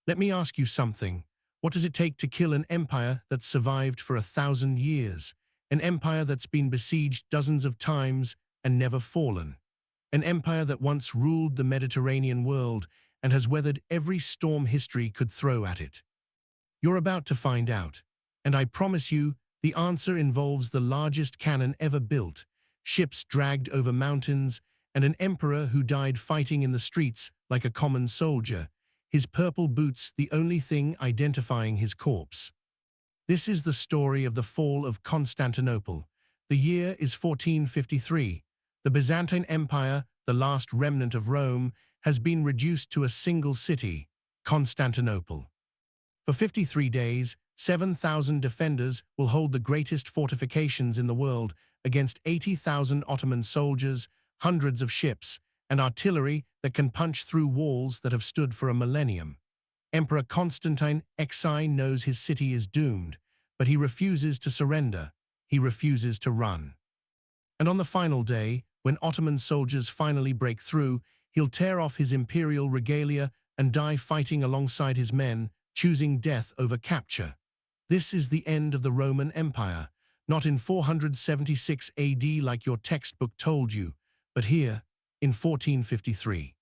Let me ask you something. What does it take to kill an empire that's survived for 1,000 years? An empire that's been besieged dozens of times and never fallen? An empire that once ruled the Mediterranean world and has weathered every storm history could throw at it? You're about to find out. And I promise you, the answer involves the largest cannon ever built, ships dragged over mountains, and an emperor who died fighting in the streets like a common soldier, his purple boots the only thing identifying his corpse. This is the story of the fall of Constantinople. The year is 1453. The Byzantine Empire, the last remnant of Rome, has been reduced to a single city, Constantinople. For 53 days, 7,000 defenders will hold the greatest fortifications in the world against 80,000 Ottoman soldiers, hundreds of ships, and artillery that can punch through walls that have stood for a millennium. Emperor Constantine XI knows his city is doomed, but he refuses to surrender. He refuses to run. And on the final day, when Ottoman soldiers finally break through, he'll tear off his imperial regalia and die fighting alongside his men, choosing death over capture. This is the end of the Roman Empire, not in 476 AD like your textbook told you, but here, in 1453.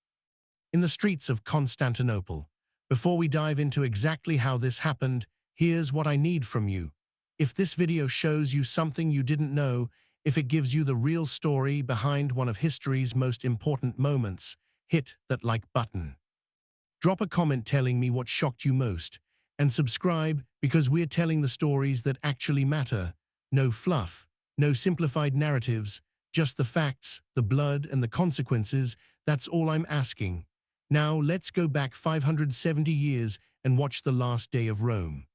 In the streets of Constantinople. Before we dive into exactly how this happened, here's what I need from you. If this video shows you something you didn't know, if it gives you the real story behind one of history's most important moments, hit that like button. Drop a comment telling me what shocked you most, and subscribe because we're telling the stories that actually matter. No fluff, no simplified narratives, just the facts, the blood, and the consequences. That's all I'm asking. Now let's go back 570 years and watch the last day of Rome.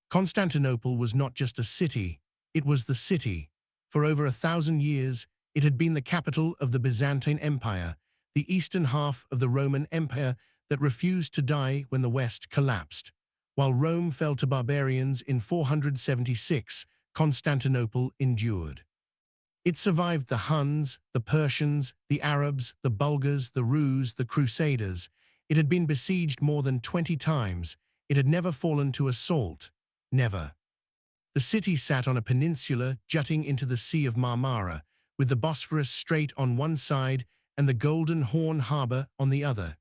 Constantinople was not just a city, it was the city. For over 1,000 years, it had been the capital of the Byzantine Empire, the eastern half of the Roman Empire that refused to die when the West collapsed. While Rome fell to barbarians in 476, Constantinople endured. It survived the Huns, the Persians, the Arabs, the Bulgars, the Rus, the Crusaders. It had been besieged more than 20 times. It had never fallen to assault. Never. The city sat on a peninsula jutting into the Sea of Marmara, with the Bosphorus Strait on one side and the Golden Horn Harbor on the other.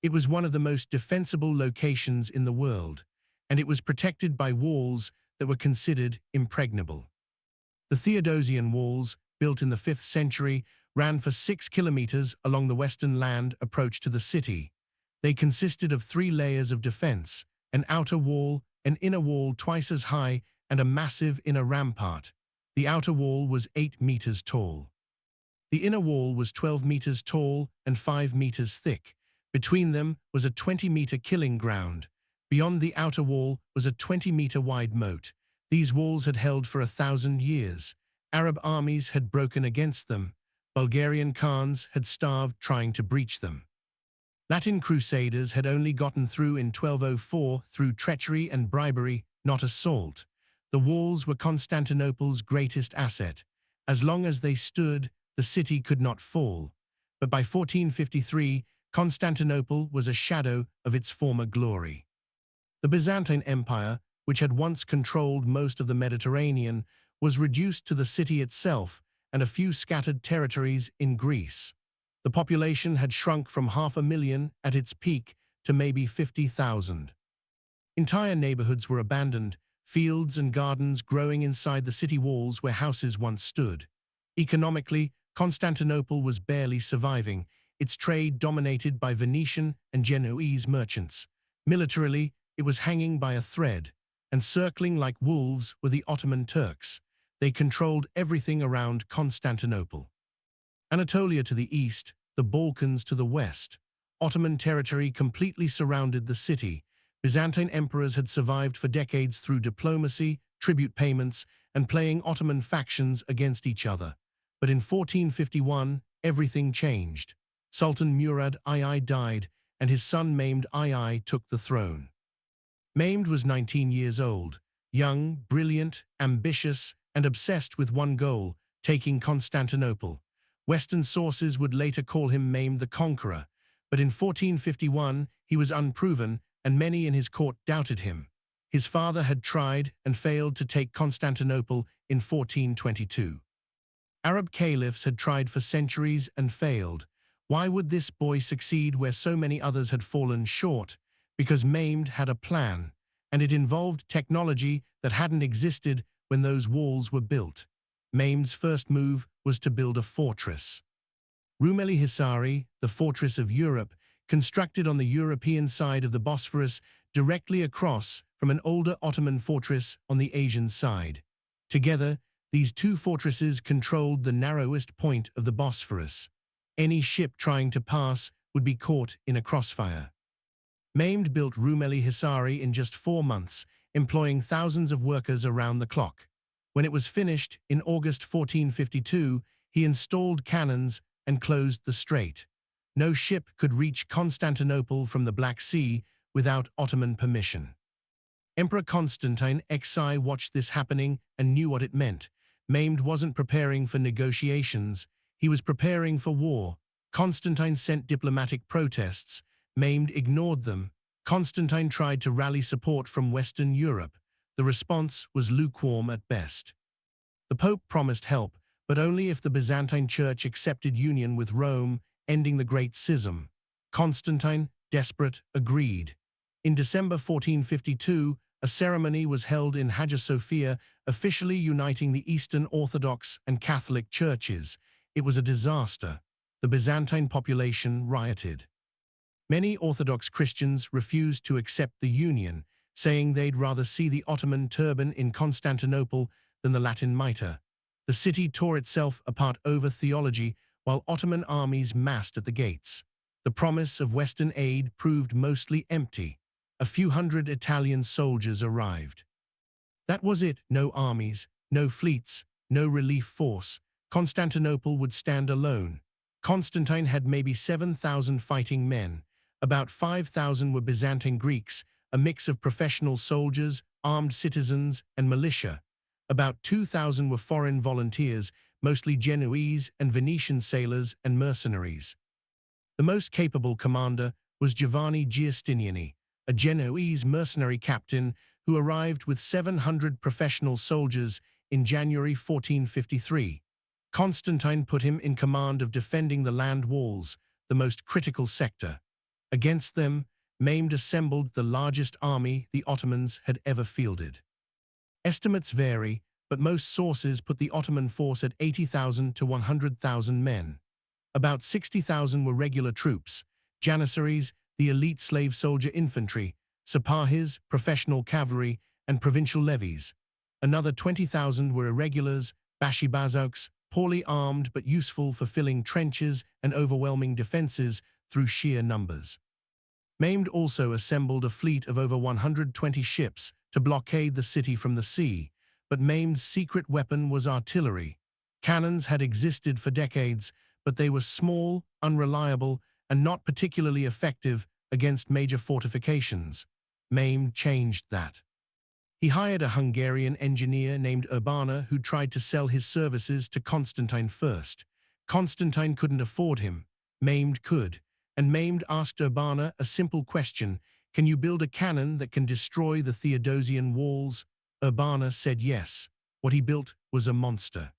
It was one of the most defensible locations in the world, and it was protected by walls that were considered impregnable. The Theodosian walls, built in the 5th century, ran for 6 kilometers along the western land approach to the city. They consisted of 3 layers of defense, an outer wall, an inner wall twice as high, and a massive inner rampart. The outer wall was 8 meters tall. The inner wall was 12 meters tall and 5 meters thick. Between them was a 20-meter killing ground. Beyond the outer wall was a 20-meter wide moat. These walls had held for 1,000 years. Arab armies had broken against them. Bulgarian Khans had starved trying to breach them. Latin crusaders had only gotten through in 1204 through treachery and bribery, not assault. The walls were Constantinople's greatest asset. As long as they stood, the city could not fall. But by 1453, Constantinople was a shadow of its former glory. The Byzantine Empire, which had once controlled most of the Mediterranean, was reduced to the city itself and a few scattered territories in Greece. The population had shrunk from 500,000 at its peak to maybe 50,000. Entire neighborhoods were abandoned, fields and gardens growing inside the city walls where houses once stood. Economically, Constantinople was barely surviving, its trade dominated by Venetian and Genoese merchants. Militarily, it was hanging by a thread, and circling like wolves were the Ottoman Turks. They controlled everything around Constantinople. Anatolia to the east, the Balkans to the west. Ottoman territory completely surrounded the city. Byzantine emperors had survived for decades through diplomacy, tribute payments, and playing Ottoman factions against each other. But in 1451, everything changed. Sultan Murad II died, and his son Mehmed II took the throne. Mehmed was 19 years old, young, brilliant, ambitious, and obsessed with one goal, taking Constantinople. Western sources would later call him Mehmed the Conqueror, but in 1451 he was unproven and many in his court doubted him. His father had tried and failed to take Constantinople in 1422. Arab caliphs had tried for centuries and failed. Why would this boy succeed where so many others had fallen short? Because Mehmed had a plan, and it involved technology that hadn't existed when those walls were built. Mehmed's first move was to build a fortress. Rumeli Hisari, the fortress of Europe, constructed on the European side of the Bosphorus directly across from an older Ottoman fortress on the Asian side. Together, these two fortresses controlled the narrowest point of the Bosphorus. Any ship trying to pass would be caught in a crossfire. Mehmed built Rumeli Hisari in just 4 months, employing thousands of workers around the clock. When it was finished, in August 1452, he installed cannons and closed the strait. No ship could reach Constantinople from the Black Sea without Ottoman permission. Emperor Constantine XI watched this happening and knew what it meant. Mehmed wasn't preparing for negotiations, he was preparing for war. Constantine sent diplomatic protests. Mehmed ignored them. Constantine tried to rally support from Western Europe. The response was lukewarm at best. The Pope promised help, but only if the Byzantine Church accepted union with Rome, ending the Great Schism. Constantine, desperate, agreed. In December 1452, a ceremony was held in Hagia Sophia, officially uniting the Eastern Orthodox and Catholic churches. It was a disaster. The Byzantine population rioted. Many Orthodox Christians refused to accept the union, saying they'd rather see the Ottoman turban in Constantinople than the Latin mitre. The city tore itself apart over theology, while Ottoman armies massed at the gates. The promise of Western aid proved mostly empty. A few hundred Italian soldiers arrived. That was it. No armies, no fleets, no relief force. Constantinople would stand alone. Constantine had maybe 7,000 fighting men. About 5,000 were Byzantine Greeks, a mix of professional soldiers, armed citizens, and militia. About 2,000 were foreign volunteers, mostly Genoese and Venetian sailors and mercenaries. The most capable commander was Giovanni Giustiniani, a Genoese mercenary captain who arrived with 700 professional soldiers in January 1453. Constantine put him in command of defending the land walls, the most critical sector. Against them, Mehmed assembled the largest army the Ottomans had ever fielded. Estimates vary, but most sources put the Ottoman force at 80,000 to 100,000 men. About 60,000 were regular troops, Janissaries, the elite slave soldier infantry, Sipahis, professional cavalry, and provincial levies. Another 20,000 were irregulars, Bashibazouks, poorly armed but useful for filling trenches and overwhelming defenses through sheer numbers. Mehmed also assembled a fleet of over 120 ships to blockade the city from the sea, but Mehmed's secret weapon was artillery. Cannons had existed for decades, but they were small, unreliable, and not particularly effective against major fortifications. Mehmed changed that. He hired a Hungarian engineer named Urbana who tried to sell his services to Constantine first. Constantine couldn't afford him. Mehmed could. And Mehmed asked Urbana a simple question: can you build a cannon that can destroy the Theodosian walls? Urbana said yes. What he built was a monster.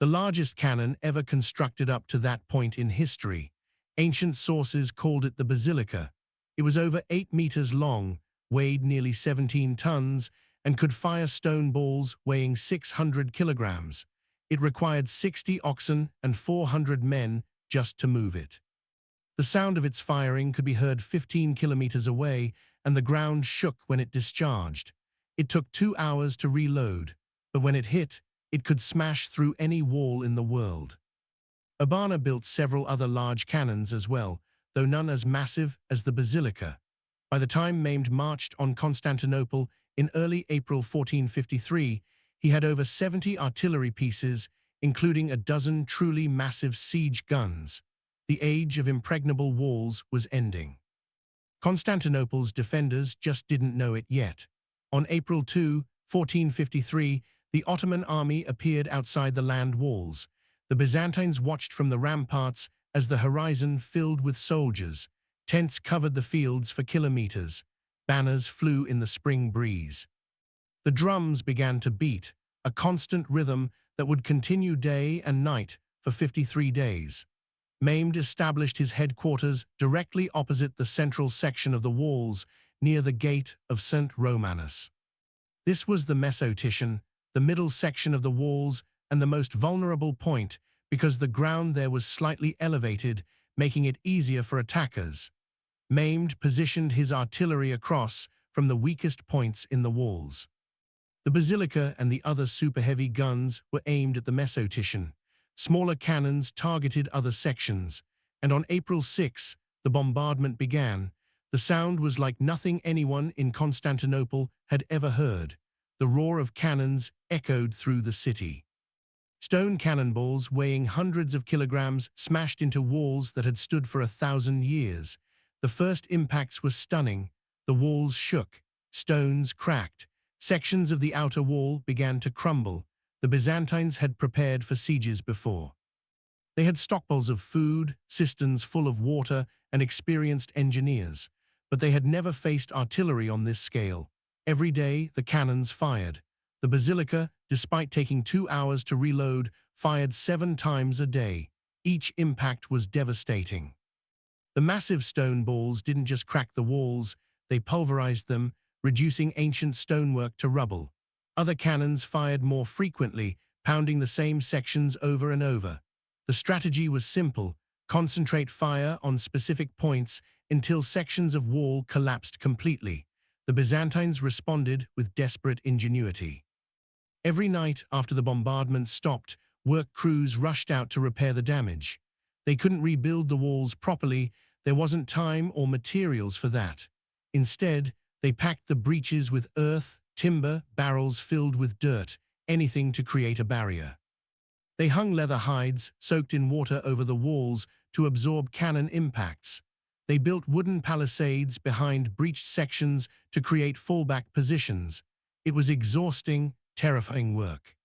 The largest cannon ever constructed up to that point in history. Ancient sources called it the Basilica. It was over 8 meters long, weighed nearly 17 tons, and could fire stone balls weighing 600 kilograms. It required 60 oxen and 400 men just to move it. The sound of its firing could be heard 15 kilometers away, and the ground shook when it discharged. It took 2 hours to reload, but when it hit, it could smash through any wall in the world. Urbana built several other large cannons as well, though none as massive as the Basilica. By the time Mehmed marched on Constantinople in early April 1453, he had over 70 artillery pieces, including a dozen truly massive siege guns. The age of impregnable walls was ending. Constantinople's defenders just didn't know it yet. On April 2, 1453, the Ottoman army appeared outside the land walls. The Byzantines watched from the ramparts as the horizon filled with soldiers. Tents covered the fields for kilometers. Banners flew in the spring breeze. The drums began to beat, a constant rhythm that would continue day and night for 53 days. Mehmed established his headquarters directly opposite the central section of the walls near the gate of St. Romanus. This was the Mesotician, the middle section of the walls and the most vulnerable point because the ground there was slightly elevated, making it easier for attackers. Mehmed positioned his artillery across from the weakest points in the walls. The basilica and the other super-heavy guns were aimed at the Mesotician. Smaller cannons targeted other sections, and on April 6, the bombardment began. The sound was like nothing anyone in Constantinople had ever heard. The roar of cannons echoed through the city. Stone cannonballs weighing hundreds of kilograms smashed into walls that had stood for 1,000 years. The first impacts were stunning. The walls shook, stones cracked, sections of the outer wall began to crumble. The Byzantines had prepared for sieges before. They had stockpiles of food, cisterns full of water, and experienced engineers, but they had never faced artillery on this scale. Every day, the cannons fired. The basilica, despite taking 2 hours to reload, fired 7 times a day. Each impact was devastating. The massive stone balls didn't just crack the walls, they pulverized them, reducing ancient stonework to rubble. Other cannons fired more frequently, pounding the same sections over and over. The strategy was simple: concentrate fire on specific points until sections of wall collapsed completely. The Byzantines responded with desperate ingenuity. Every night after the bombardment stopped, work crews rushed out to repair the damage. They couldn't rebuild the walls properly, there wasn't time or materials for that. Instead, they packed the breaches with earth, timber, barrels filled with dirt, anything to create a barrier. They hung leather hides, soaked in water over the walls to absorb cannon impacts. They built wooden palisades behind breached sections to create fallback positions. It was exhausting, terrifying work.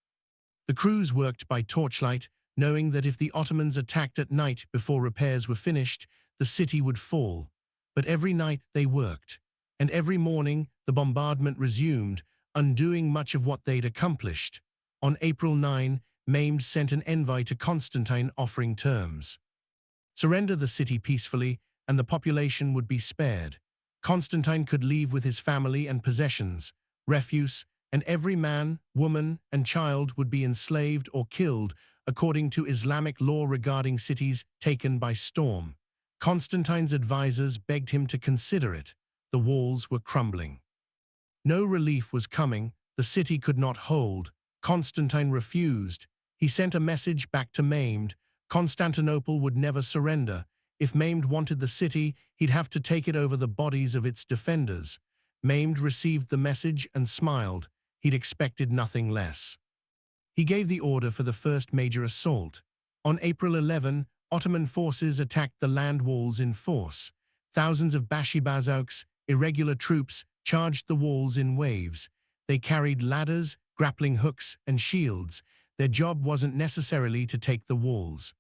The crews worked by torchlight, knowing that if the Ottomans attacked at night before repairs were finished, the city would fall. But every night they worked, and every morning the bombardment resumed, undoing much of what they'd accomplished. On April 9, Mehmed sent an envoy to Constantine offering terms. Surrender the city peacefully, and the population would be spared. Constantine could leave with his family and possessions, refuse, and every man, woman, and child would be enslaved or killed according to Islamic law regarding cities taken by storm. Constantine's advisors begged him to consider it. The walls were crumbling. No relief was coming, the city could not hold. Constantine refused. He sent a message back to Mehmed. Constantinople would never surrender. If Mehmed wanted the city, he'd have to take it over the bodies of its defenders. Mehmed received the message and smiled. He'd expected nothing less. He gave the order for the first major assault. On April 11, Ottoman forces attacked the land walls in force. Thousands of bashibazouks, irregular troops, charged the walls in waves. They carried ladders, grappling hooks, and shields. Their job wasn't necessarily to take the walls.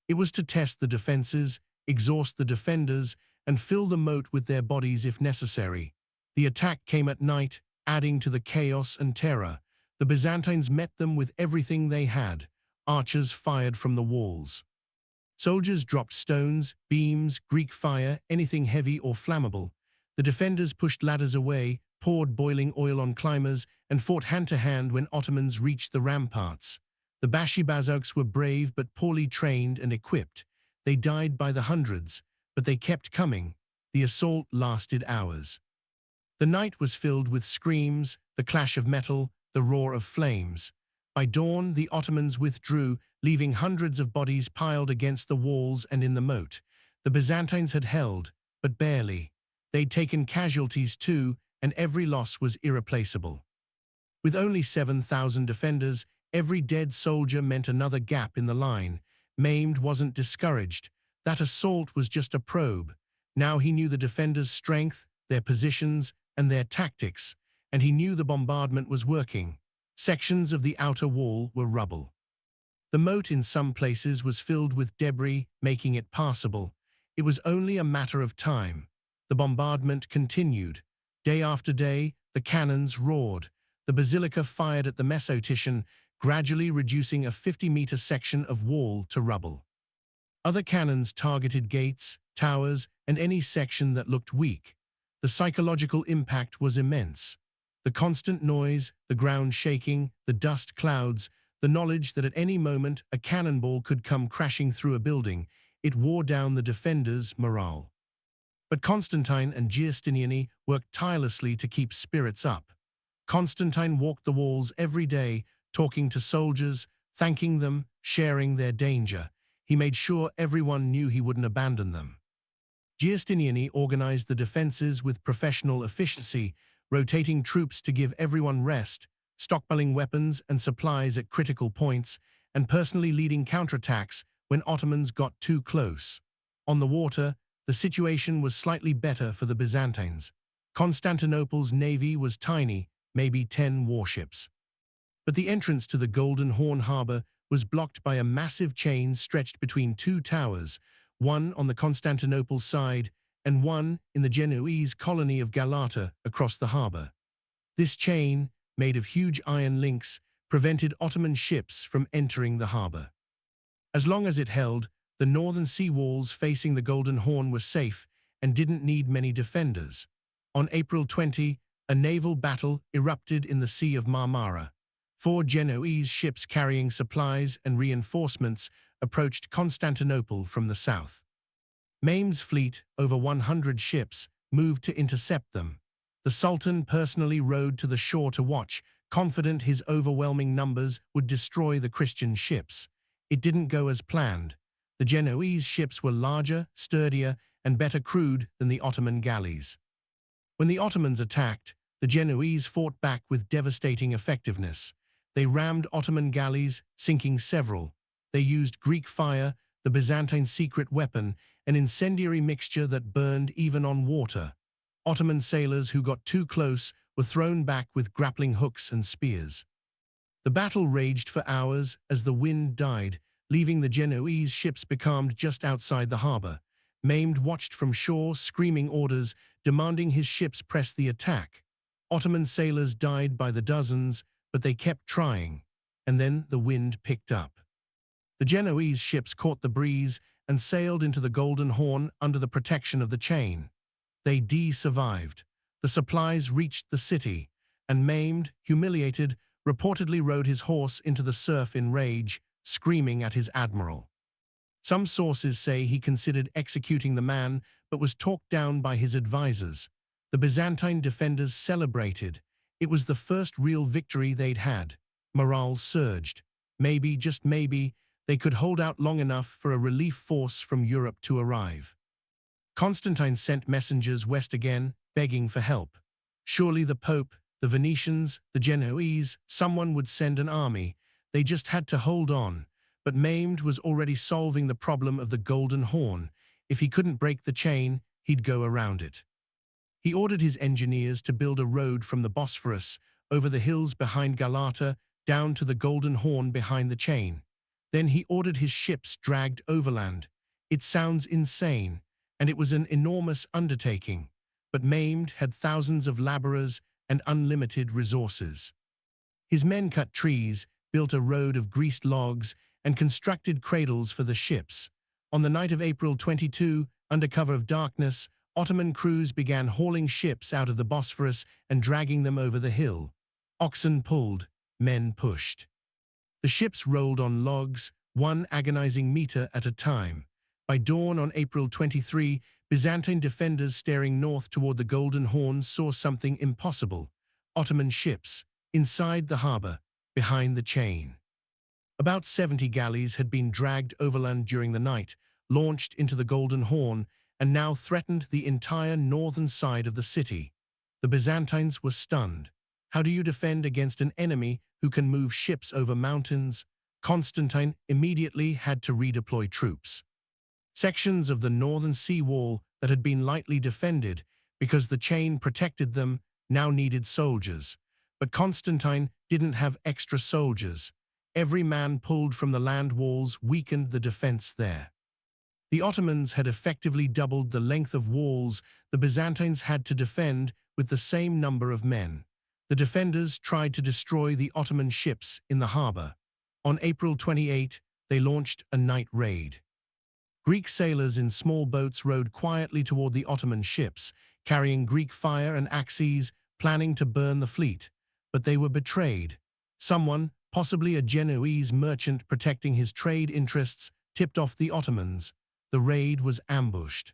It was to test the defenses, exhaust the defenders, and fill the moat with their bodies if necessary. The attack came at night, adding to the chaos and terror. The Byzantines met them with everything they had. Archers fired from the walls. Soldiers dropped stones, beams, Greek fire, anything heavy or flammable. The defenders pushed ladders away, poured boiling oil on climbers, and fought hand-to-hand when Ottomans reached the ramparts. The bashibazouks were brave but poorly trained and equipped. They died by the hundreds, but they kept coming. The assault lasted hours. The night was filled with screams, the clash of metal, the roar of flames. By dawn, the Ottomans withdrew, leaving hundreds of bodies piled against the walls and in the moat. The Byzantines had held, but barely. They'd taken casualties too, and every loss was irreplaceable. With only 7,000 defenders, every dead soldier meant another gap in the line. Mehmed wasn't discouraged. That assault was just a probe. Now he knew the defenders' strength, their positions, and their tactics, and he knew the bombardment was working. Sections of the outer wall were rubble. The moat in some places was filled with debris, making it passable. It was only a matter of time. The bombardment continued. Day after day, the cannons roared. The basilica fired at the Mesotitian, gradually reducing a 50-meter section of wall to rubble. Other cannons targeted gates, towers, and any section that looked weak. The psychological impact was immense. The constant noise, the ground shaking, the dust clouds, the knowledge that at any moment a cannonball could come crashing through a building, it wore down the defenders' morale. But Constantine and Giustiniani worked tirelessly to keep spirits up. Constantine walked the walls every day, talking to soldiers, thanking them, sharing their danger. He made sure everyone knew he wouldn't abandon them. Giustiniani organized the defenses with professional efficiency, rotating troops to give everyone rest, stockpiling weapons and supplies at critical points, and personally leading counterattacks when Ottomans got too close. On the water, the situation was slightly better for the Byzantines. Constantinople's navy was tiny, maybe 10 warships. But the entrance to the Golden Horn harbor was blocked by a massive chain stretched between two towers, one on the Constantinople side and one in the Genoese colony of Galata across the harbor. This chain, made of huge iron links, prevented Ottoman ships from entering the harbor. As long as it held, the northern sea walls facing the Golden Horn were safe and didn't need many defenders. On April 20, a naval battle erupted in the Sea of Marmara. 4 Genoese ships carrying supplies and reinforcements approached Constantinople from the south. Mehmed's fleet, over 100 ships, moved to intercept them. The Sultan personally rowed to the shore to watch, confident his overwhelming numbers would destroy the Christian ships. It didn't go as planned. The Genoese ships were larger, sturdier, and better crewed than the Ottoman galleys. When the Ottomans attacked, the Genoese fought back with devastating effectiveness. They rammed Ottoman galleys, sinking several. They used Greek fire, the Byzantine secret weapon, an incendiary mixture that burned even on water. Ottoman sailors who got too close were thrown back with grappling hooks and spears. The battle raged for hours as the wind died, leaving the Genoese ships becalmed just outside the harbor. Mehmed watched from shore, screaming orders, demanding his ships press the attack. Ottoman sailors died by the dozens, but they kept trying, and then the wind picked up. The Genoese ships caught the breeze and sailed into the Golden Horn under the protection of the chain. They survived. The supplies reached the city, and Mehmed, humiliated, reportedly rode his horse into the surf in rage, screaming at his admiral. Some sources say he considered executing the man, but was talked down by his advisors. The Byzantine defenders celebrated. It was the first real victory they'd had. Morale surged. Maybe, just maybe, they could hold out long enough for a relief force from Europe to arrive. Constantine sent messengers west again, begging for help. Surely the Pope, the Venetians, the Genoese, someone would send an army. They just had to hold on. But Mehmed was already solving the problem of the Golden Horn. If he couldn't break the chain, he'd go around it. He ordered his engineers to build a road from the Bosphorus, over the hills behind Galata, down to the Golden Horn behind the chain. Then he ordered his ships dragged overland. It sounds insane, and it was an enormous undertaking. But Mehmed had thousands of laborers and unlimited resources. His men cut trees, built a road of greased logs, and constructed cradles for the ships. On the night of April 22, under cover of darkness, Ottoman crews began hauling ships out of the Bosphorus and dragging them over the hill. Oxen pulled, men pushed. The ships rolled on logs, one agonizing meter at a time. By dawn on April 23, Byzantine defenders staring north toward the Golden Horn saw something impossible. Ottoman ships, inside the harbor, behind the chain. About 70 galleys had been dragged overland during the night, launched into the Golden Horn, and now threatened the entire northern side of the city. The Byzantines were stunned. How do you defend against an enemy who can move ships over mountains? Constantine immediately had to redeploy troops. Sections of the northern sea wall that had been lightly defended because the chain protected them now needed soldiers. But Constantine didn't have extra soldiers. Every man pulled from the land walls weakened the defense there. The Ottomans had effectively doubled the length of walls the Byzantines had to defend with the same number of men. The defenders tried to destroy the Ottoman ships in the harbor. On April 28, they launched a night raid. Greek sailors in small boats rowed quietly toward the Ottoman ships, carrying Greek fire and axes, planning to burn the fleet. But they were betrayed. Someone, possibly a Genoese merchant protecting his trade interests, tipped off the Ottomans. The raid was ambushed.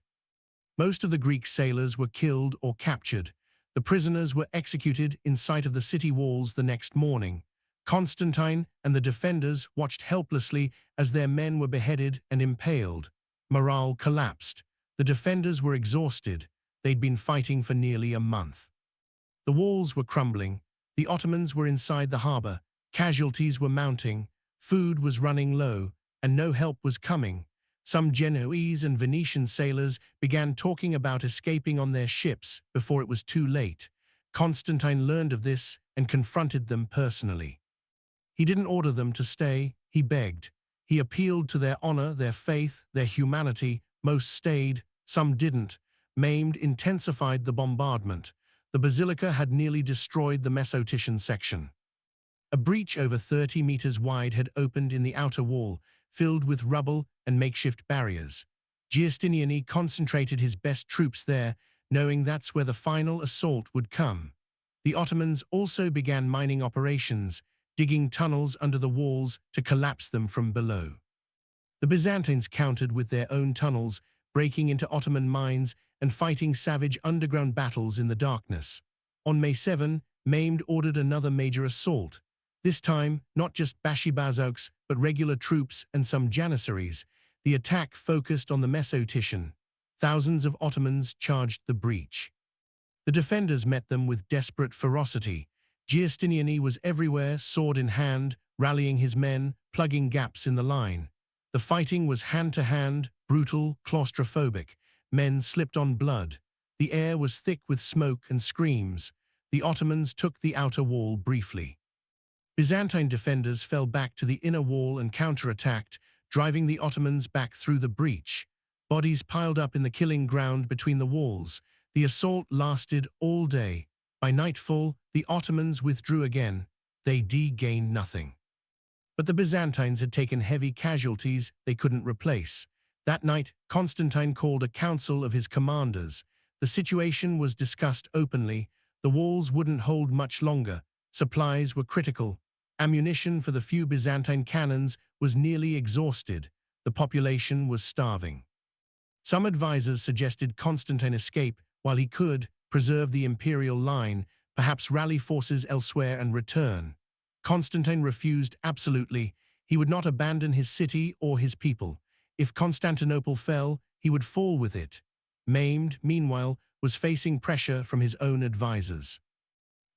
Most of the Greek sailors were killed or captured. The prisoners were executed in sight of the city walls the next morning. Constantine and the defenders watched helplessly as their men were beheaded and impaled. Morale collapsed. The defenders were exhausted. They'd been fighting for nearly a month. The walls were crumbling. The Ottomans were inside the harbor. Casualties were mounting. Food was running low, and no help was coming. Some Genoese and Venetian sailors began talking about escaping on their ships before it was too late. Constantine learned of this and confronted them personally. He didn't order them to stay, he begged. He appealed to their honor, their faith, their humanity. Most stayed, some didn't. Maimed intensified the bombardment. The basilica had nearly destroyed the Mesotitian section. A breach over 30 meters wide had opened in the outer wall, filled with rubble and makeshift barriers. Giustiniani concentrated his best troops there, knowing that's where the final assault would come. The Ottomans also began mining operations, digging tunnels under the walls to collapse them from below. The Byzantines countered with their own tunnels, breaking into Ottoman mines and fighting savage underground battles in the darkness. On May 7, Mehmed ordered another major assault. This time, not just Bashibazouks, but regular troops and some Janissaries. The attack focused on the Mesotitian. Thousands of Ottomans charged the breach. The defenders met them with desperate ferocity. Giustiniani was everywhere, sword in hand, rallying his men, plugging gaps in the line. The fighting was hand-to-hand, brutal, claustrophobic. Men slipped on blood. The air was thick with smoke and screams. The Ottomans took the outer wall briefly. Byzantine defenders fell back to the inner wall and counterattacked, driving the Ottomans back through the breach. Bodies piled up in the killing ground between the walls. The assault lasted all day. By nightfall, the Ottomans withdrew again. They gained nothing. But the Byzantines had taken heavy casualties they couldn't replace. That night, Constantine called a council of his commanders. The situation was discussed openly. The walls wouldn't hold much longer. Supplies were critical. Ammunition for the few Byzantine cannons was nearly exhausted. The population was starving. Some advisors suggested Constantine escape while he could, preserve the imperial line, perhaps rally forces elsewhere and return. Constantine refused absolutely. He would not abandon his city or his people. If Constantinople fell, he would fall with it. Mehmed, meanwhile, was facing pressure from his own advisors.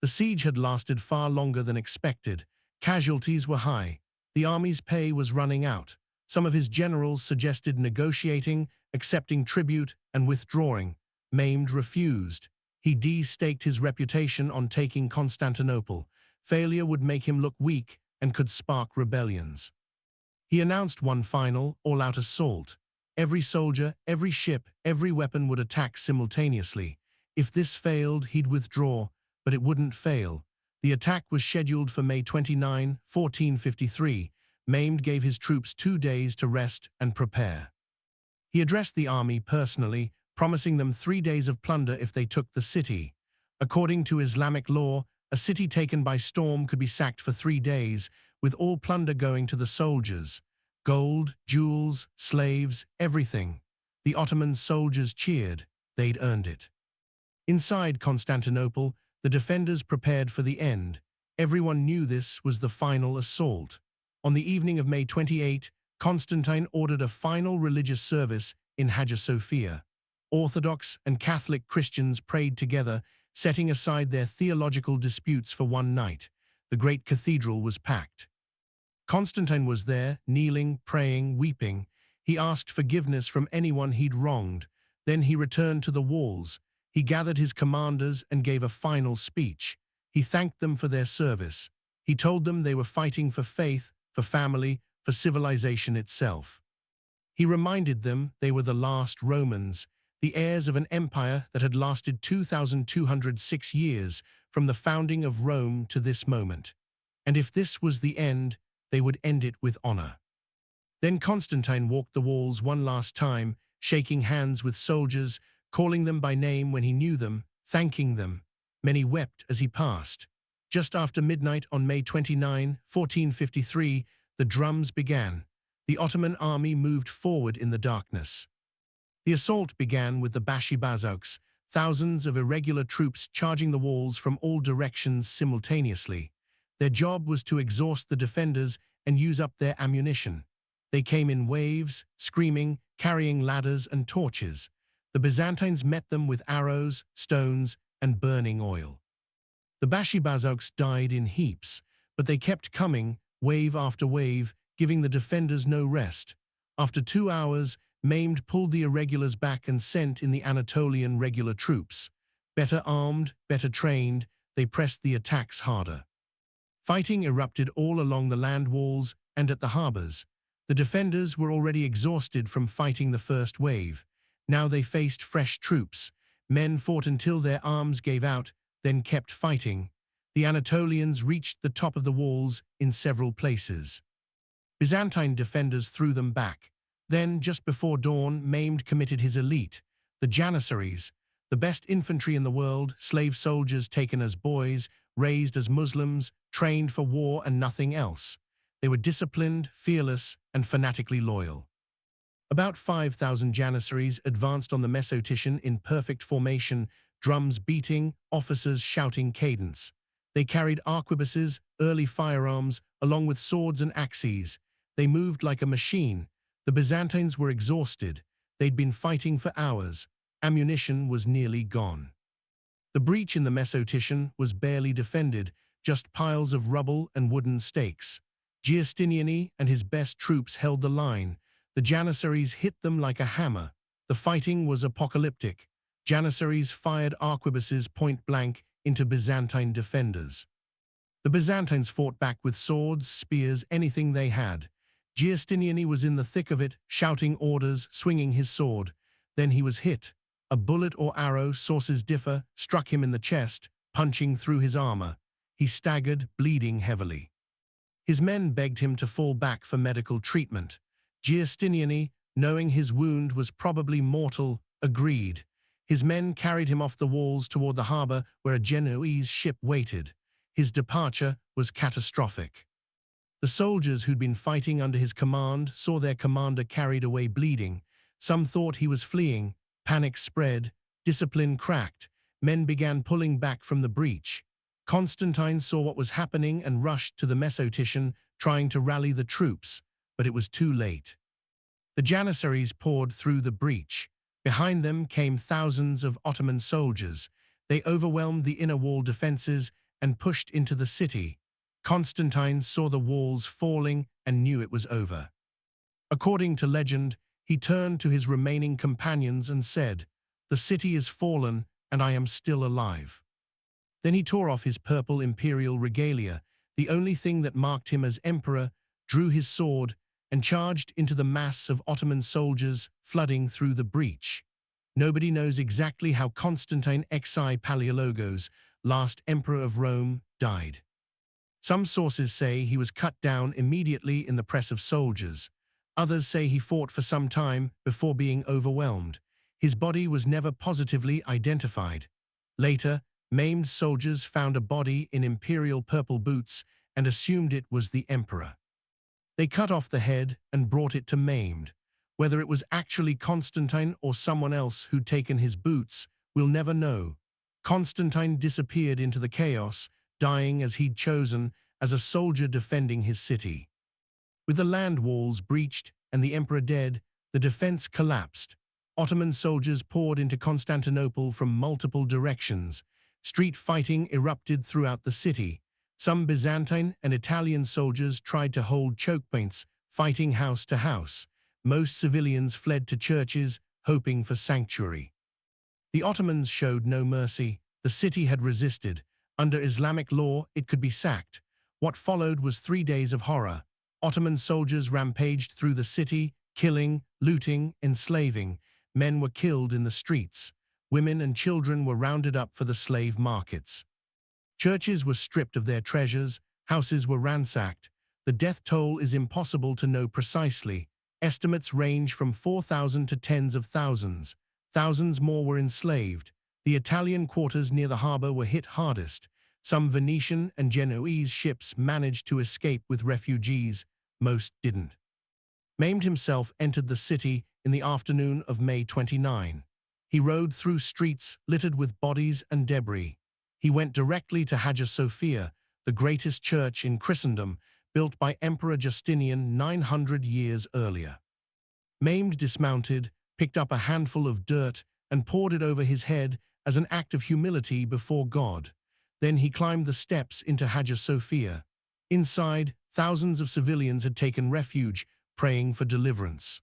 The siege had lasted far longer than expected. Casualties were high. The army's pay was running out. Some of his generals suggested negotiating, accepting tribute, and withdrawing. Mehmed refused. He de-staked his reputation on taking Constantinople. Failure would make him look weak and could spark rebellions. He announced one final, all-out assault. Every soldier, every ship, every weapon would attack simultaneously. If this failed, he'd withdraw, but it wouldn't fail. The attack was scheduled for May 29, 1453. Mehmed gave his troops 2 days to rest and prepare. He addressed the army personally, promising them 3 days of plunder if they took the city. According to Islamic law, a city taken by storm could be sacked for 3 days, with all plunder going to the soldiers. Gold, jewels, slaves, everything. The Ottoman soldiers cheered. They'd earned it. Inside Constantinople, the defenders prepared for the end. Everyone knew this was the final assault. On the evening of May 28, Constantine ordered a final religious service in Hagia Sophia. Orthodox and Catholic Christians prayed together, setting aside their theological disputes for one night. The great cathedral was packed. Constantine was there, kneeling, praying, weeping. He asked forgiveness from anyone he'd wronged. Then he returned to the walls. He gathered his commanders and gave a final speech. He thanked them for their service. He told them they were fighting for faith, for family, for civilization itself. He reminded them they were the last Romans. the heirs of an empire that had lasted 2,206 years from the founding of Rome to this moment. And if this was the end, they would end it with honor. Then Constantine walked the walls one last time, shaking hands with soldiers, calling them by name when he knew them, thanking them. Many wept as he passed. Just after midnight on May 29, 1453, the drums began. The Ottoman army moved forward in the darkness. The assault began with the Bashibazouks, thousands of irregular troops charging the walls from all directions simultaneously. Their job was to exhaust the defenders and use up their ammunition. They came in waves, screaming, carrying ladders and torches. The Byzantines met them with arrows, stones, and burning oil. The Bashibazouks died in heaps, but they kept coming, wave after wave, giving the defenders no rest. After 2 hours, Mehmed pulled the irregulars back and sent in the Anatolian regular troops. Better armed, better trained, they pressed the attacks harder. Fighting erupted all along the land walls and at the harbors. The defenders were already exhausted from fighting the first wave. Now they faced fresh troops. Men fought until their arms gave out, then kept fighting. The Anatolians reached the top of the walls in several places. Byzantine defenders threw them back. Then, just before dawn, Mehmed committed his elite, the Janissaries, the best infantry in the world, slave soldiers taken as boys, raised as Muslims, trained for war and nothing else. They were disciplined, fearless, and fanatically loyal. About 5,000 Janissaries advanced on the Mesotitian in perfect formation, drums beating, officers shouting cadence. They carried arquebuses, early firearms, along with swords and axes. They moved like a machine. The Byzantines were exhausted. They'd been fighting for hours. Ammunition was nearly gone. The breach in the Mesotitian was barely defended, just piles of rubble and wooden stakes. Giustiniani and his best troops held the line. The Janissaries hit them like a hammer. The fighting was apocalyptic. Janissaries fired arquebuses point-blank into Byzantine defenders. The Byzantines fought back with swords, spears, anything they had. Giustiniani was in the thick of it, shouting orders, swinging his sword. Then he was hit. A bullet or arrow, sources differ, struck him in the chest, punching through his armor. He staggered, bleeding heavily. His men begged him to fall back for medical treatment. Giustiniani, knowing his wound was probably mortal, agreed. His men carried him off the walls toward the harbor where a Genoese ship waited. His departure was catastrophic. The soldiers who'd been fighting under his command saw their commander carried away bleeding. Some thought he was fleeing. Panic spread. Discipline cracked. Men began pulling back from the breach. Constantine saw what was happening and rushed to the Mesotitian, trying to rally the troops, but it was too late. The Janissaries poured through the breach. Behind them came thousands of Ottoman soldiers. They overwhelmed the inner wall defenses and pushed into the city. Constantine saw the walls falling and knew it was over. According to legend, he turned to his remaining companions and said, "The city is fallen, and I am still alive." Then he tore off his purple imperial regalia, the only thing that marked him as emperor, drew his sword, and charged into the mass of Ottoman soldiers flooding through the breach. Nobody knows exactly how Constantine XI Palaiologos, last emperor of Rome, died. Some sources say he was cut down immediately in the press of soldiers. Others say he fought for some time before being overwhelmed. His body was never positively identified. Later, maimed soldiers found a body in imperial purple boots and assumed it was the emperor. They cut off the head and brought it to Mehmed. Whether it was actually Constantine or someone else who'd taken his boots, we'll never know. Constantine disappeared into the chaos, dying as he'd chosen, as a soldier defending his city. With the land walls breached and the emperor dead, the defense collapsed. Ottoman soldiers poured into Constantinople from multiple directions. Street fighting erupted throughout the city. Some Byzantine and Italian soldiers tried to hold choke points, fighting house to house. Most civilians fled to churches, hoping for sanctuary. The Ottomans showed no mercy. The city had resisted. Under Islamic law, it could be sacked. What followed was 3 days of horror. Ottoman soldiers rampaged through the city, killing, looting, enslaving. men were killed in the streets. Women and children were rounded up for the slave markets. Churches were stripped of their treasures, houses were ransacked. The death toll is impossible to know precisely. Estimates range from 4,000 to tens of thousands. Thousands more were enslaved. The Italian quarters near the harbor were hit hardest. Some Venetian and Genoese ships managed to escape with refugees. Most didn't. Mehmed himself entered the city in the afternoon of May 29. He rode through streets littered with bodies and debris. He went directly to Hagia Sophia, the greatest church in Christendom, built by Emperor Justinian 900 years earlier. Mehmed dismounted, picked up a handful of dirt, and poured it over his head as an act of humility before God. Then he climbed the steps into Hagia Sophia. Inside, thousands of civilians had taken refuge, praying for deliverance.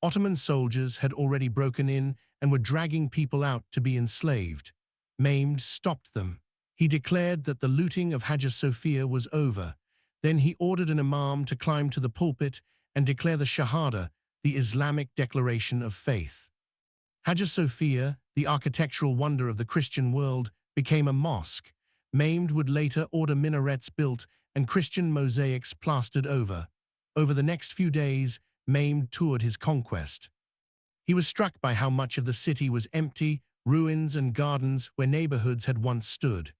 Ottoman soldiers had already broken in and were dragging people out to be enslaved. Mehmed stopped them. He declared that the looting of Hagia Sophia was over. Then he ordered an imam to climb to the pulpit and declare the Shahada, the Islamic declaration of faith. Hagia Sophia, the architectural wonder of the Christian world, became a mosque. Mehmed would later order minarets built and Christian mosaics plastered over. Over the next few days, Mehmed toured his conquest. He was struck by how much of the city was empty, ruins and gardens where neighborhoods had once stood.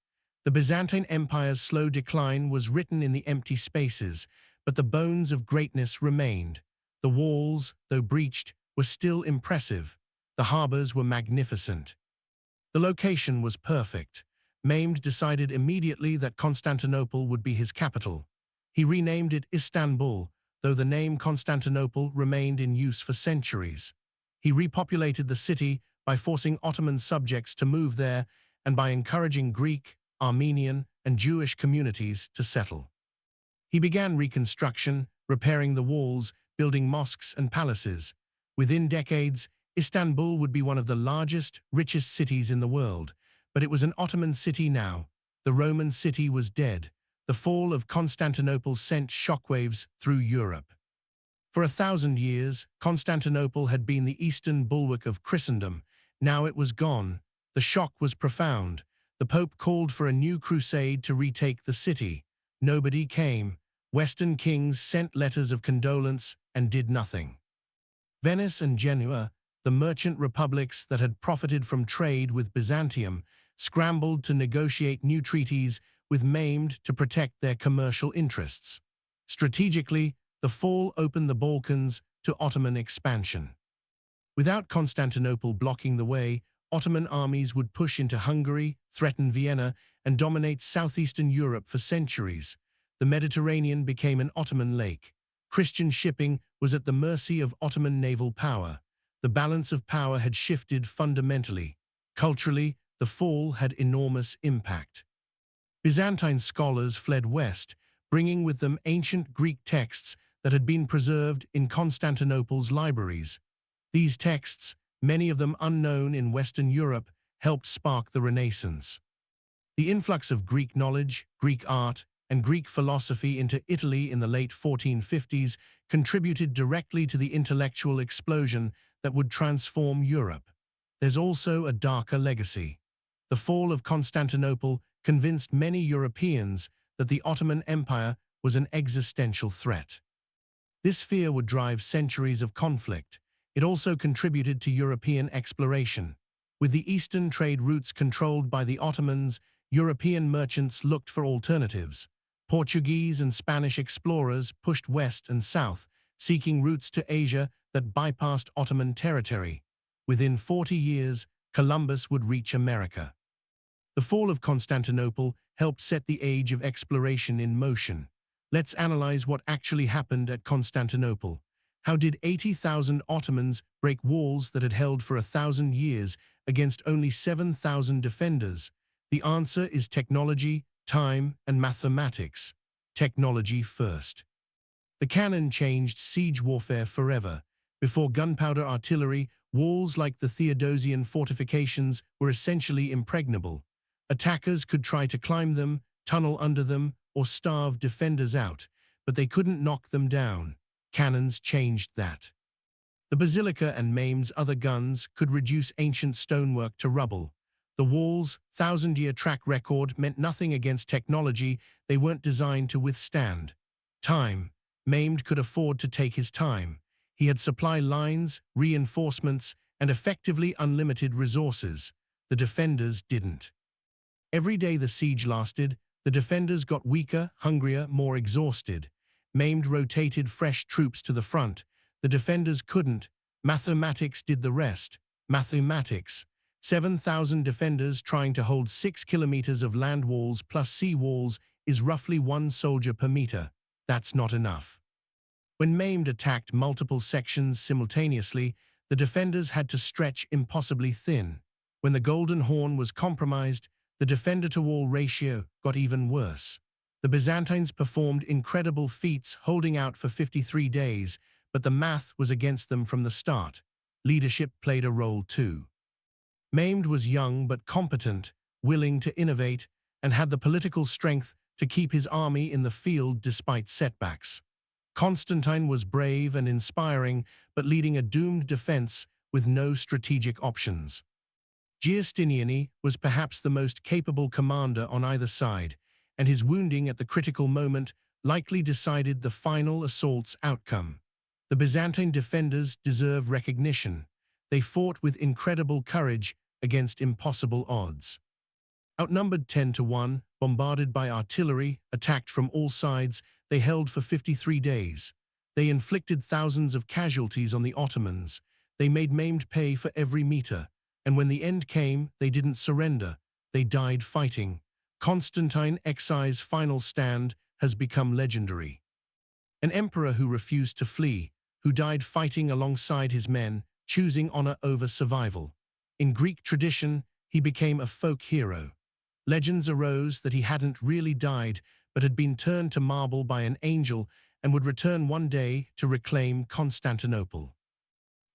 The Byzantine Empire's slow decline was written in the empty spaces, but the bones of greatness remained. The walls, though breached, were still impressive. The harbors were magnificent. The location was perfect. Mehmed decided immediately that Constantinople would be his capital. He renamed it Istanbul, though the name Constantinople remained in use for centuries. He repopulated the city by forcing Ottoman subjects to move there and by encouraging Greek, Armenian, and Jewish communities to settle. He began reconstruction, repairing the walls, building mosques and palaces. Within decades, Istanbul would be one of the largest, richest cities in the world, but it was an Ottoman city now. The Roman city was dead. The fall of Constantinople sent shockwaves through Europe. For 1,000 years, Constantinople had been the eastern bulwark of Christendom. Now it was gone. The shock was profound. The Pope called for a new crusade to retake the city. Nobody came. Western kings sent letters of condolence and did nothing. Venice and Genoa, the merchant republics that had profited from trade with Byzantium, scrambled to negotiate new treaties with Mehmed to protect their commercial interests. Strategically, the fall opened the Balkans to Ottoman expansion. Without Constantinople blocking the way, Ottoman armies would push into Hungary, threaten Vienna, and dominate southeastern Europe for centuries. The Mediterranean became an Ottoman lake. Christian shipping was at the mercy of Ottoman naval power. The balance of power had shifted fundamentally. Culturally, the fall had enormous impact. Byzantine scholars fled west, bringing with them ancient Greek texts that had been preserved in Constantinople's libraries. These texts, many of them unknown in Western Europe, helped spark the Renaissance. The influx of Greek knowledge, Greek art, and Greek philosophy into Italy in the late 1450s contributed directly to the intellectual explosion that would transform Europe. There's also a darker legacy. The fall of Constantinople convinced many Europeans that the Ottoman Empire was an existential threat. This fear would drive centuries of conflict. It also contributed to European exploration. With the eastern trade routes controlled by the Ottomans, European merchants looked for alternatives. Portuguese and Spanish explorers pushed west and south, seeking routes to Asia that bypassed Ottoman territory. Within 40 years, Columbus would reach America. The fall of Constantinople helped set the age of exploration in motion. Let's analyze what actually happened at Constantinople. How did 80,000 Ottomans break walls that had held for 1,000 years against only 7,000 defenders? The answer is technology, time, and mathematics. Technology first. The cannon changed siege warfare forever. Before gunpowder artillery, walls like the Theodosian fortifications were essentially impregnable. Attackers could try to climb them, tunnel under them, or starve defenders out, but they couldn't knock them down. Cannons changed that. The basilica and Mehmed's other guns could reduce ancient stonework to rubble. The walls' thousand-year track record meant nothing against technology they weren't designed to withstand. Time. Mehmed could afford to take his time. He had supply lines, reinforcements, and effectively unlimited resources. The defenders didn't. Every day the siege lasted, the defenders got weaker, hungrier, more exhausted. Mehmed rotated fresh troops to the front. The defenders couldn't. Mathematics did the rest. Mathematics. 7,000 defenders trying to hold 6 kilometers of land walls plus sea walls is roughly 1 soldier per meter. That's not enough. When Mehmed attacked multiple sections simultaneously, the defenders had to stretch impossibly thin. When the Golden Horn was compromised, the defender-to-wall ratio got even worse. The Byzantines performed incredible feats holding out for 53 days, but the math was against them from the start. Leadership played a role too. Mehmed was young but competent, willing to innovate, and had the political strength to keep his army in the field despite setbacks. Constantine was brave and inspiring, but leading a doomed defense with no strategic options. Giustiniani was perhaps the most capable commander on either side, and his wounding at the critical moment likely decided the final assault's outcome. The Byzantine defenders deserve recognition. They fought with incredible courage against impossible odds. Outnumbered 10-1, bombarded by artillery, attacked from all sides, they held for 53 days. They inflicted thousands of casualties on the Ottomans. They made Mehmed pay for every meter. And when the end came, they didn't surrender. They died fighting. Constantine Xi's final stand has become legendary. An emperor who refused to flee, who died fighting alongside his men, choosing honor over survival. In Greek tradition, he became a folk hero. Legends arose that he hadn't really died, but had been turned to marble by an angel and would return one day to reclaim Constantinople.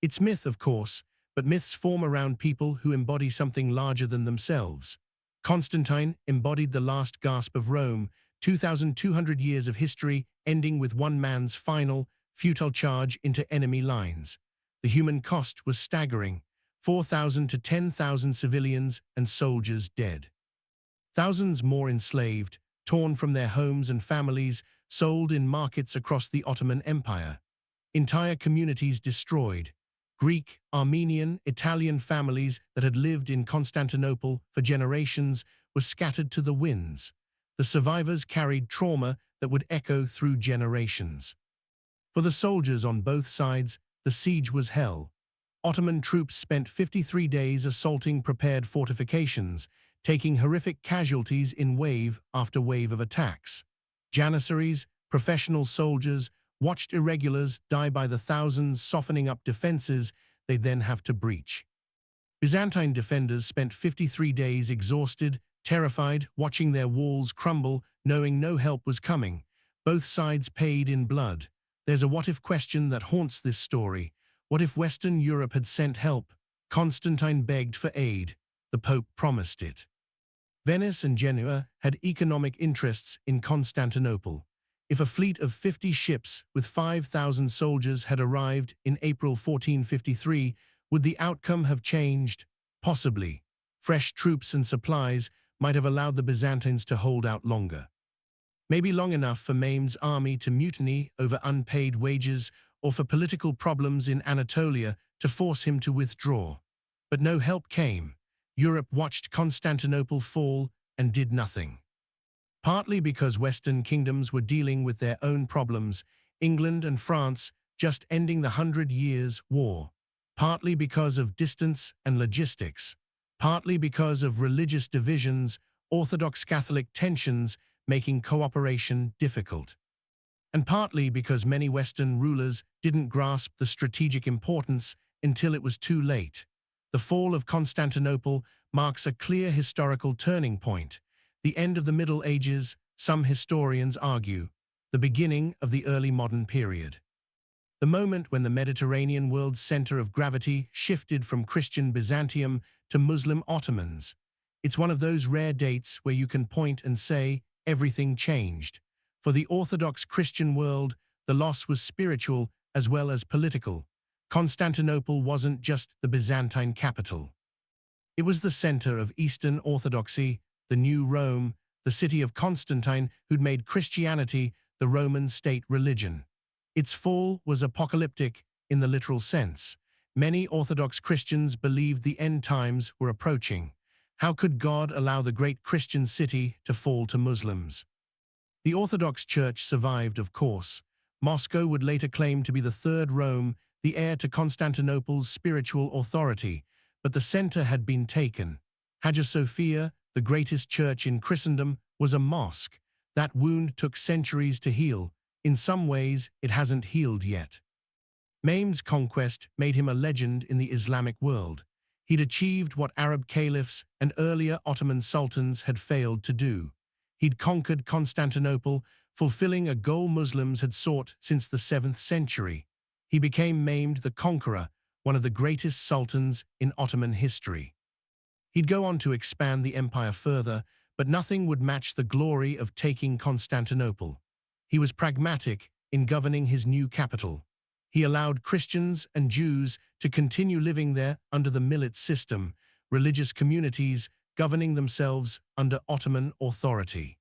It's myth, of course, but myths form around people who embody something larger than themselves. Constantine embodied the last gasp of Rome, 2,200 years of history ending with one man's final, futile charge into enemy lines. The human cost was staggering: 4,000 to 10,000 civilians and soldiers dead. Thousands more enslaved, torn from their homes and families, sold in markets across the Ottoman Empire. Entire communities destroyed. Greek, Armenian, Italian families that had lived in Constantinople for generations were scattered to the winds. The survivors carried trauma that would echo through generations. For the soldiers on both sides, the siege was hell. Ottoman troops spent 53 days assaulting prepared fortifications, taking horrific casualties in wave after wave of attacks. Janissaries, professional soldiers, watched irregulars die by the thousands, softening up defenses they'd then have to breach. Byzantine defenders spent 53 days exhausted, terrified, watching their walls crumble, knowing no help was coming. Both sides paid in blood. There's a what-if question that haunts this story. What if Western Europe had sent help? Constantine begged for aid. The Pope promised it. Venice and Genoa had economic interests in Constantinople. If a fleet of 50 ships with 5,000 soldiers had arrived in April 1453, would the outcome have changed? Possibly. Fresh troops and supplies might have allowed the Byzantines to hold out longer. Maybe long enough for Mehmed's army to mutiny over unpaid wages or for political problems in Anatolia to force him to withdraw. But no help came. Europe watched Constantinople fall and did nothing. Partly because Western kingdoms were dealing with their own problems, England and France just ending the 100 Years' War. Partly because of distance and logistics. Partly because of religious divisions, Orthodox Catholic tensions making cooperation difficult. And partly because many Western rulers didn't grasp the strategic importance until it was too late. The fall of Constantinople marks a clear historical turning point. The end of the Middle Ages, some historians argue, the beginning of the early modern period. The moment when the Mediterranean world's center of gravity shifted from Christian Byzantium to Muslim Ottomans. It's one of those rare dates where you can point and say, everything changed. For the Orthodox Christian world, the loss was spiritual as well as political. Constantinople wasn't just the Byzantine capital. It was the center of Eastern Orthodoxy, the new Rome, the city of Constantine who'd made Christianity the Roman state religion. Its fall was apocalyptic in the literal sense. Many Orthodox Christians believed the end times were approaching. How could God allow the great Christian city to fall to Muslims? The Orthodox Church survived, of course. Moscow would later claim to be the third Rome, the heir to Constantinople's spiritual authority, but the center had been taken. Hagia Sophia, the greatest church in Christendom, was a mosque. That wound took centuries to heal. In some ways, it hasn't healed yet. Mehmed's conquest made him a legend in the Islamic world. He'd achieved what Arab caliphs and earlier Ottoman sultans had failed to do. He'd conquered Constantinople, fulfilling a goal Muslims had sought since the 7th century. He became Mehmed the Conqueror, one of the greatest sultans in Ottoman history. He'd go on to expand the empire further, but nothing would match the glory of taking Constantinople. He was pragmatic in governing his new capital. He allowed Christians and Jews to continue living there under the millet system, religious communities governing themselves under Ottoman authority.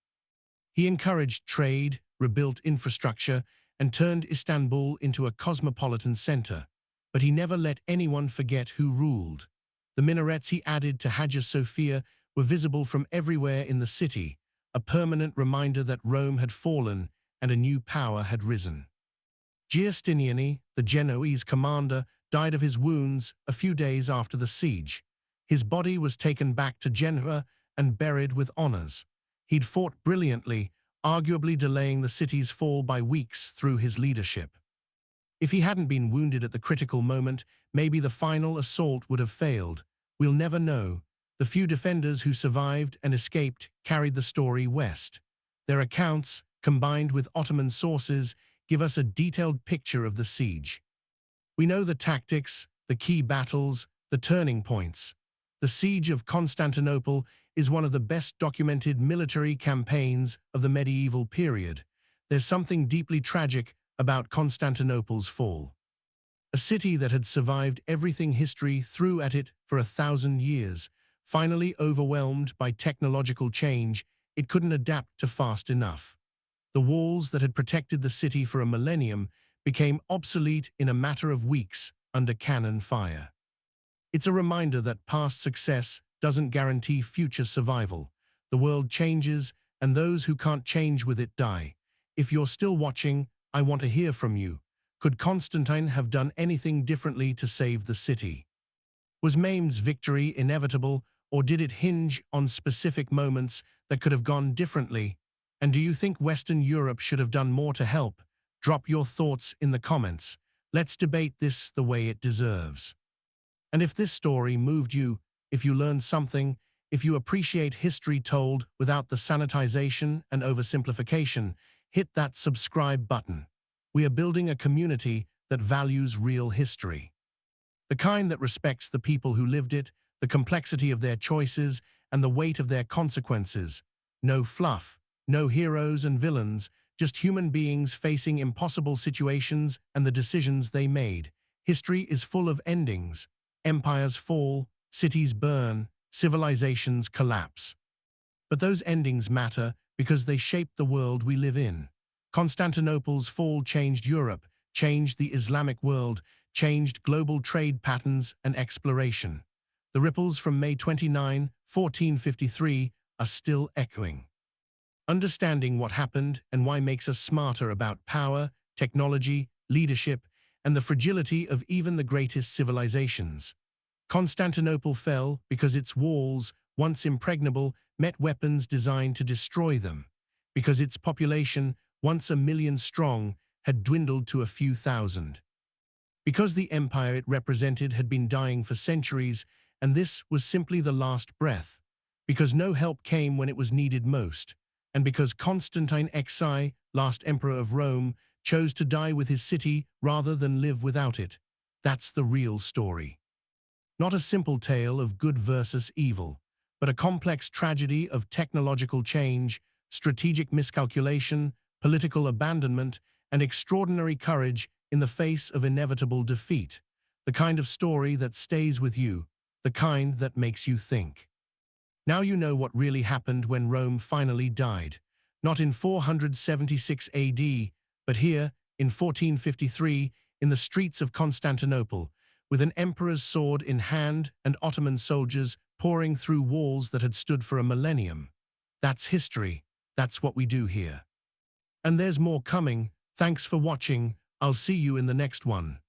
He encouraged trade, rebuilt infrastructure, and turned Istanbul into a cosmopolitan center. But he never let anyone forget who ruled. The minarets he added to Hagia Sophia were visible from everywhere in the city, a permanent reminder that Rome had fallen and a new power had risen. Giustiniani, the Genoese commander, died of his wounds a few days after the siege. His body was taken back to Genoa and buried with honors. He'd fought brilliantly, arguably delaying the city's fall by weeks through his leadership. If he hadn't been wounded at the critical moment, maybe the final assault would have failed. We'll never know. The few defenders who survived and escaped carried the story west. Their accounts, combined with Ottoman sources, give us a detailed picture of the siege. We know the tactics, the key battles, the turning points. The Siege of Constantinople is one of the best documented military campaigns of the medieval period. There's something deeply tragic about Constantinople's fall. A city that had survived everything history threw at it for 1,000 years, finally overwhelmed by technological change, it couldn't adapt to fast enough. The walls that had protected the city for a millennium became obsolete in a matter of weeks under cannon fire. It's a reminder that past success doesn't guarantee future survival. The world changes, and those who can't change with it die. If you're still watching, I want to hear from you. Could Constantine have done anything differently to save the city? Was Mehmed's victory inevitable, or did it hinge on specific moments that could have gone differently? And do you think Western Europe should have done more to help? Drop your thoughts in the comments. Let's debate this the way it deserves. And if this story moved you, if you learned something, if you appreciate history told without the sanitization and oversimplification, hit that subscribe button. We are building a community that values real history. The kind that respects the people who lived it, the complexity of their choices, and the weight of their consequences. No fluff, no heroes and villains, just human beings facing impossible situations and the decisions they made. History is full of endings. Empires fall, cities burn, civilizations collapse. But those endings matter because they shape the world we live in. Constantinople's fall changed Europe, changed the Islamic world, changed global trade patterns and exploration. The ripples from May 29, 1453 are still echoing. Understanding what happened and why makes us smarter about power, technology, leadership, and the fragility of even the greatest civilizations. Constantinople fell because its walls, once impregnable, met weapons designed to destroy them. Because its population, once 1 million strong, had dwindled to a few thousand. Because the empire it represented had been dying for centuries, and this was simply the last breath. Because no help came when it was needed most. And because Constantine XI, last emperor of Rome, chose to die with his city rather than live without it. That's the real story. Not a simple tale of good versus evil, but a complex tragedy of technological change, strategic miscalculation, political abandonment, and extraordinary courage in the face of inevitable defeat. The kind of story that stays with you, the kind that makes you think. Now you know what really happened when Rome finally died. Not in 476 AD, but here, in 1453, in the streets of Constantinople, with an emperor's sword in hand and Ottoman soldiers pouring through walls that had stood for a millennium. That's history. That's what we do here. And there's more coming. Thanks for watching. I'll see you in the next one.